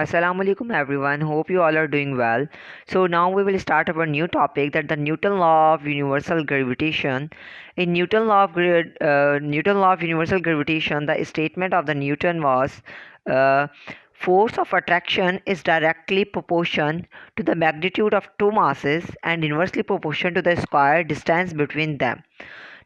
Assalamu alaikum everyone. Hope you all are doing well. So now we will start our new topic, that the Newton law of universal gravitation. In Newton law of universal gravitation, the statement of the Newton was uh, force of attraction is directly proportional to the magnitude of two masses and inversely proportional to the square distance between them.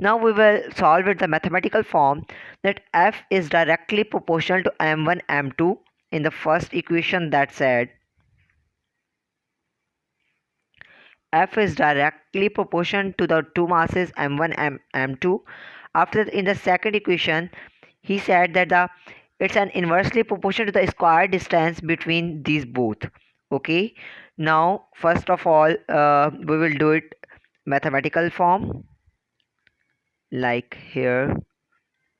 Now we will solve it the mathematical form, that F is directly proportional to m1 m2. In the first equation, that said F is directly proportional to the two masses m1 and m2. After in the second equation, he said that it's an inversely proportional to the square distance between these both. Okay, now first of all, we will do it mathematical form, like here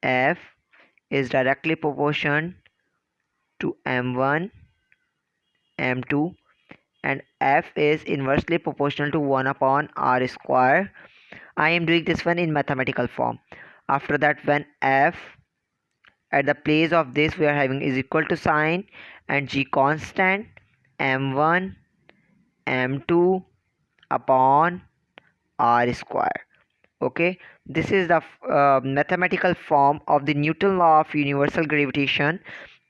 F is directly proportional to m1 m2, and F is inversely proportional to 1 upon r square. I am doing this one in mathematical form. After that, when F at the place of this we are having is equal to sign and g constant, m1 m2 upon r square. Okay, this is the mathematical form of the Newton law of universal gravitation,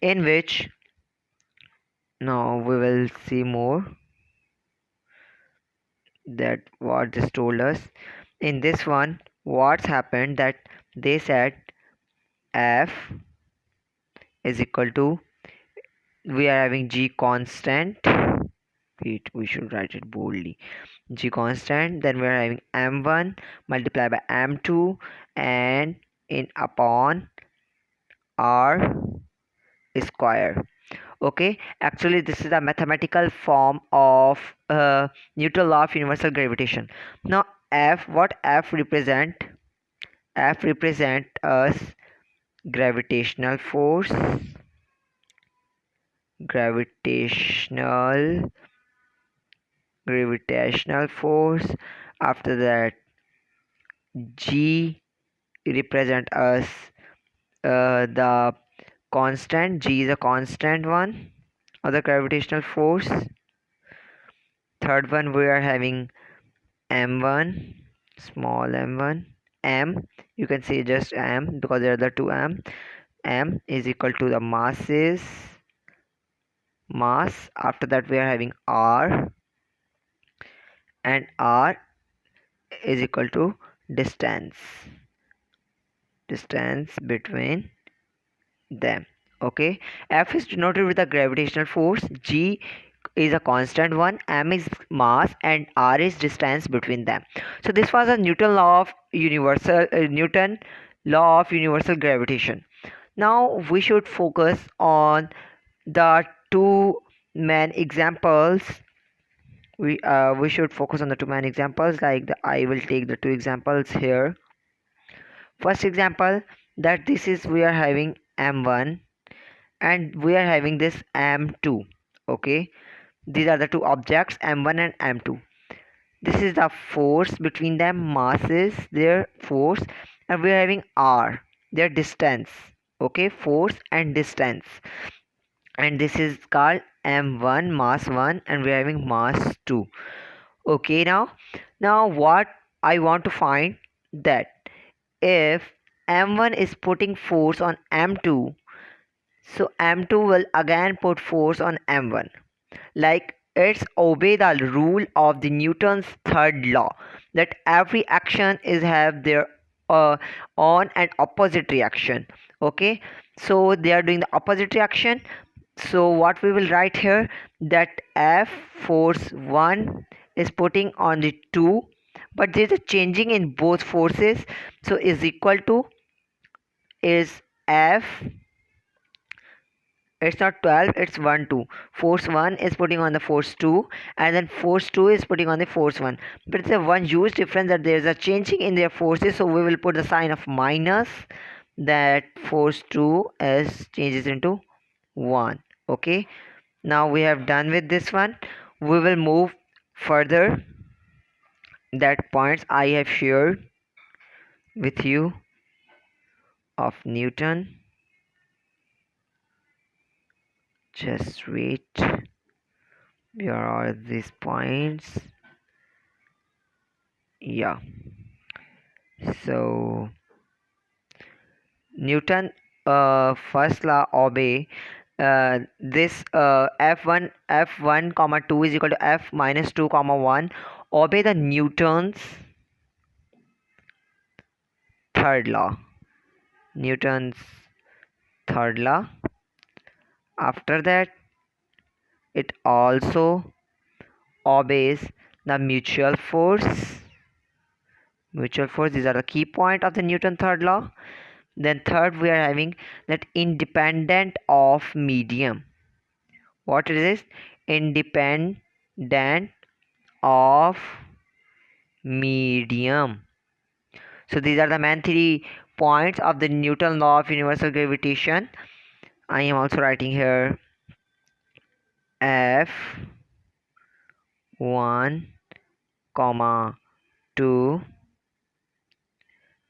in which now we will see more that what this told us. In this one, what's happened, that they said F is equal to, we are having g constant. Wait, we should write it boldly. G constant, then we are having m1 multiplied by m2 and in upon r square. Okay, actually this is the mathematical form of Newton law of universal gravitation. Now F, what F represent? F represent us gravitational force, gravitational force. After that, G represent us the constant. G is a constant one of the gravitational force. Third one, we are having m1, small m1, m, you can say just m because there are the two m is equal to the mass. After that, we are having r, and r is equal to distance between them. Okay, F is denoted with the gravitational force, G is a constant one, m is mass, and r is distance between them. So this was a Newton law of universal gravitation. Now we should focus on the two main examples. We should focus on the two main examples, like I will take the two examples here. First example, that this is, we are having m1 and we are having this m2. Okay, these are the two objects m1 and m2. This is the force between them, masses, their force, and we are having r, their distance. Okay, force and distance, and this is called m1, mass 1, and we are having mass 2. Okay, now what I want to find, that if m1 is putting force on m2, so m2 will again put force on m1. Like, it's obey the rule of the Newton's third law, that every action is have their on and opposite reaction. Okay, so they are doing the opposite reaction. So what we will write here, that F force 1 is putting on the 2, but there is a changing in both forces, so is equal to, is F, it's not 12, it's 1 2. Force 1 is putting on the force 2, and then force 2 is putting on the force 1, but it's a one huge difference, that there is a changing in their forces, so we will put the sign of minus, that force 2 is changes into 1. Okay, now we have done with this one. We will move further, that points I have shared with you of Newton Just wait. Where are these points? Yeah. So Newton first law obey this f1 comma 2 is equal to f minus 2 comma 1 obey the Newton's third law. Newton's third law. After that, it also obeys the mutual force. Mutual force, these are the key point of the Newton third law. Then third, we are having that independent of medium. What it is? Independent of medium. So these are the main 3 points of the Newton law of universal gravitation. I am also writing here f1 comma 2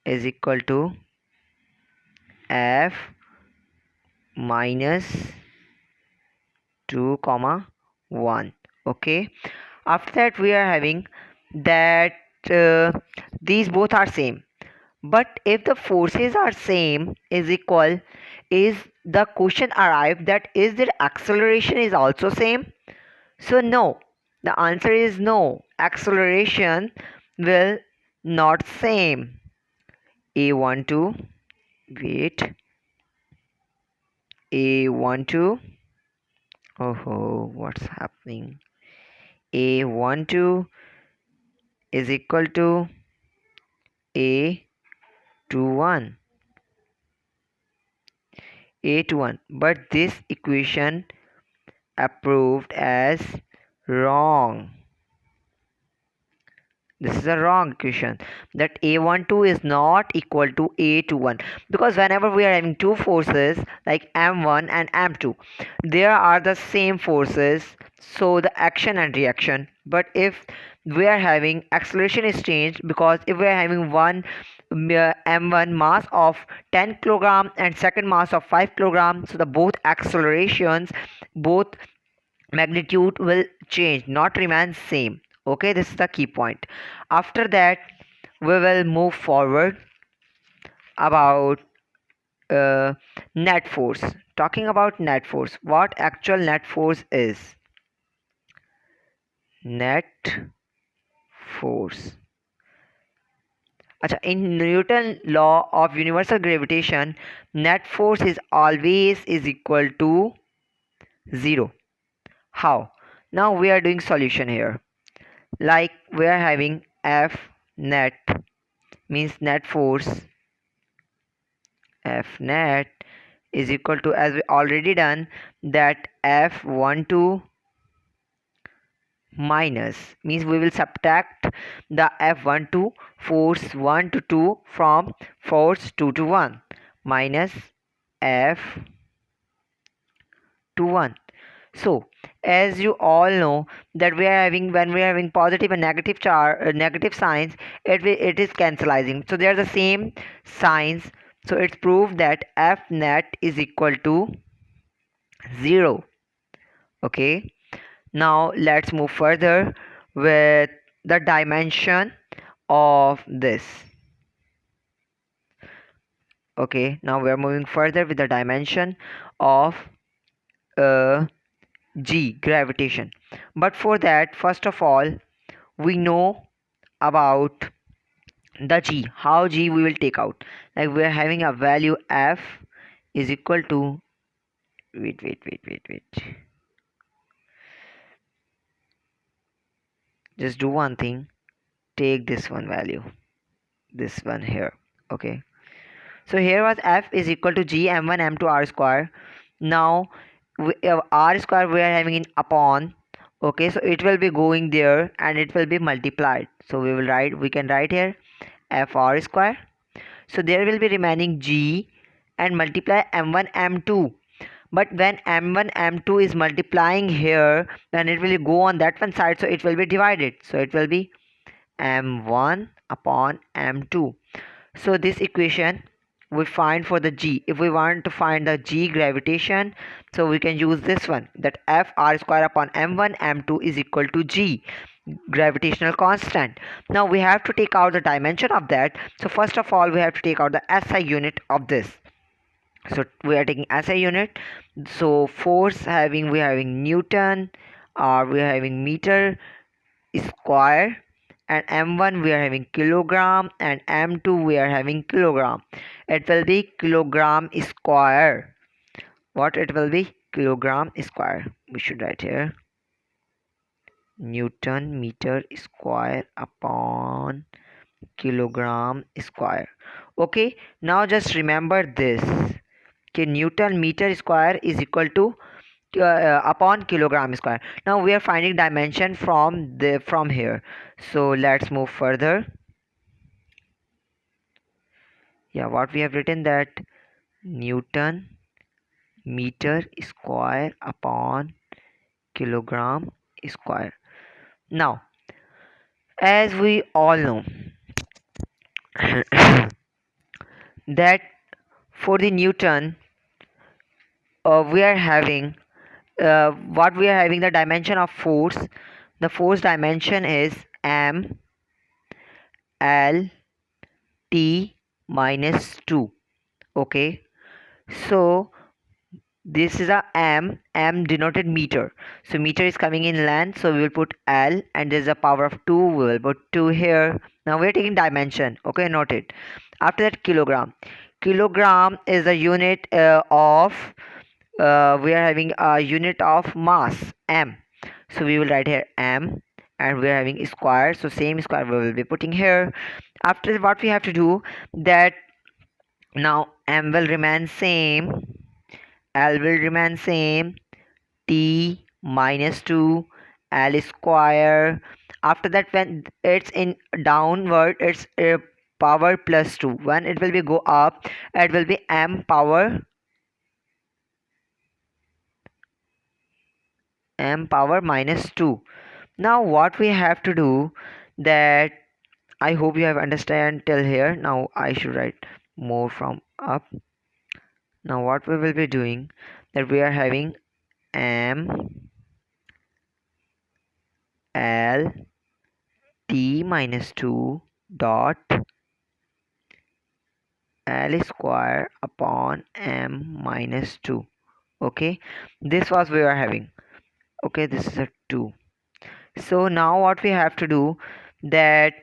is equal to f minus 2 comma 1. Okay, after that we are having that these both are same, but if the forces are same is equal, is the question arrived that is their acceleration is also same? So no, the answer is no, acceleration will not same. A12, wait, A12, oh what's happening, A12 is equal to A21, A21, but this equation approved as wrong. This is a wrong equation, that A12 is not equal to A21, because whenever we are having two forces like M1 and M2, there are the same forces, so the action and reaction. But if we are having acceleration is changed, because if we are having one M1 mass of 10 kilogram and second mass of 5 kilogram, so the both accelerations, both magnitude will change, not remain same. Okay, this is the key point. After that, we will move forward about uh, net force. Talking about net force, what actual net force is? Net force. Acha, in Newton law of universal gravitation, net force is always is equal to 0. How? Now we are doing solution here. Like we are having F net means net force, F net is equal to, as we already done, that F12 minus means we will subtract the F12 force 1 to 2 from force 2 to 1 minus F21. So as you all know that we are having, when we are having positive and negative negative signs, it is cancelizing, so they are the same signs. So it's proved that F net is equal to 0. Okay, now let's move further with the dimension of this. Okay, now we are moving further with the dimension of G, gravitation. But for that, first of all, we know about the G, how G we will take out. Like we are having a value F is equal to, wait, just do one thing, take this one value, this one here. Okay, so here was F is equal to G m1 m2 r square. Now r square we are having in upon. Okay, so it will be going there and it will be multiplied, so we can write here f r square. So there will be remaining G and multiply m1 m2, but when m1 m2 is multiplying here, then it will go on that one side, so it will be divided, so it will be m1 upon m2. So this equation we find for the G. If we want to find the G gravitation, so we can use this one, that F r square upon m1 m2 is equal to G, gravitational constant. Now we have to take out the dimension of that. So first of all we have to take out the SI unit of this. So we are taking SI unit. So force we are having Newton, or we are having meter square, and m1 we are having kilogram, and m2 we are having kilogram. It will be kilogram square. What it will be? Kilogram square. We should write here Newton meter square upon kilogram square. Okay, now just remember this. Okay, Newton meter square is equal to upon kilogram square. Now we are finding dimension from here. So let's move further. Yeah, what we have written, that Newton meter square upon kilogram square. Now, as we all know that for the Newton, we are having what we are having the dimension of force. The force dimension is m l t minus 2. Okay, so this is a m denoted meter, so meter is coming in length, so we will put L, and there's a power of 2, we will put 2 here. Now we're taking dimension. Okay, note it. After that, kilogram is a unit of we are having a unit of mass, m, so we will write here m, and we are having square, so same square we will be putting here. After, what we have to do, that now m will remain same, L will remain same, t minus 2, L square. After that, when it's in downward, it's power plus 2. When it will be go up, it will be m power minus 2. Now what we have to do, that I hope you have understand till here. Now I should write more from up. Now what we will be doing, that we are having m l t minus 2 dot L square upon m minus 2. Okay, this was we are having. Okay, this is a 2. So now what we have to do, that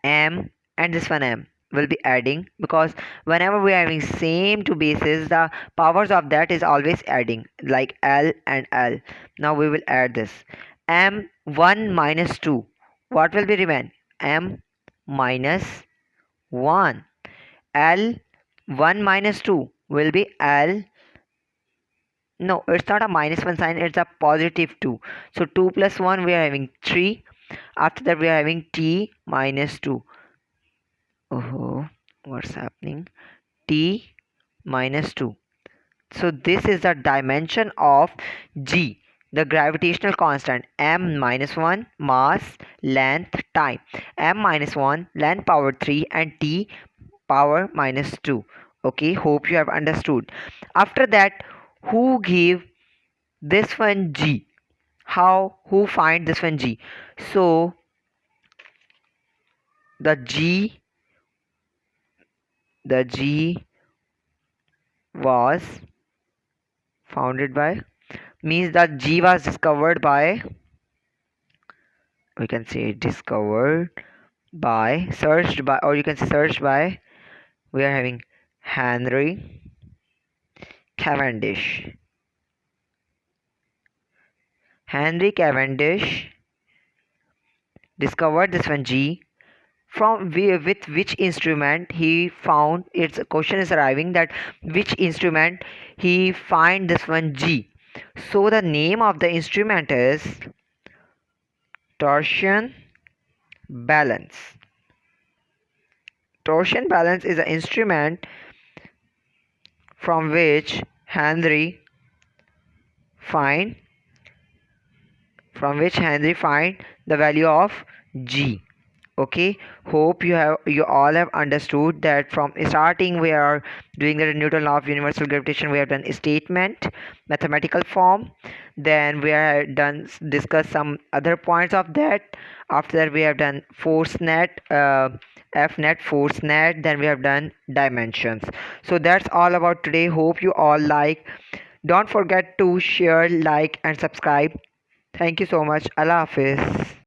m and this one m will be adding, because whenever we are having same two bases, the powers of that is always adding, like L and L. Now we will add this m1 minus 2. What will be remain? M minus 1. L 1 minus 2 will be L. No, it's not a minus 1 sign, it's a positive 2. So 2 plus 1 we are having 3. After that we are having t minus 2. Oh, what's happening? T minus 2. So this is the dimension of G, the gravitational constant, m minus 1, mass, length, time. M minus 1, length power 3, and t power minus 2. Okay, hope you have understood. After that, who give this one G? Who find this one G? So the G was founded by, means that G was discovered by, we can say discovered by, searched by, or you can say searched by, we are having Henry Cavendish. Henry Cavendish discovered this one G. From with which instrument he found, its question is arriving, that which instrument he find this one G. So the name of the instrument is torsion balance. Torsion balance is an instrument from which Henry find the value of G. Okay, hope you all have understood that from starting we are doing the Newton law of universal gravitation. We have done a statement, mathematical form, then we are done discuss some other points of that. After that we have done force net, f net, force net, then we have done dimensions. So that's all about today. Hope you all like. Don't forget to share, like and subscribe. Thank you so much. Allah Hafiz.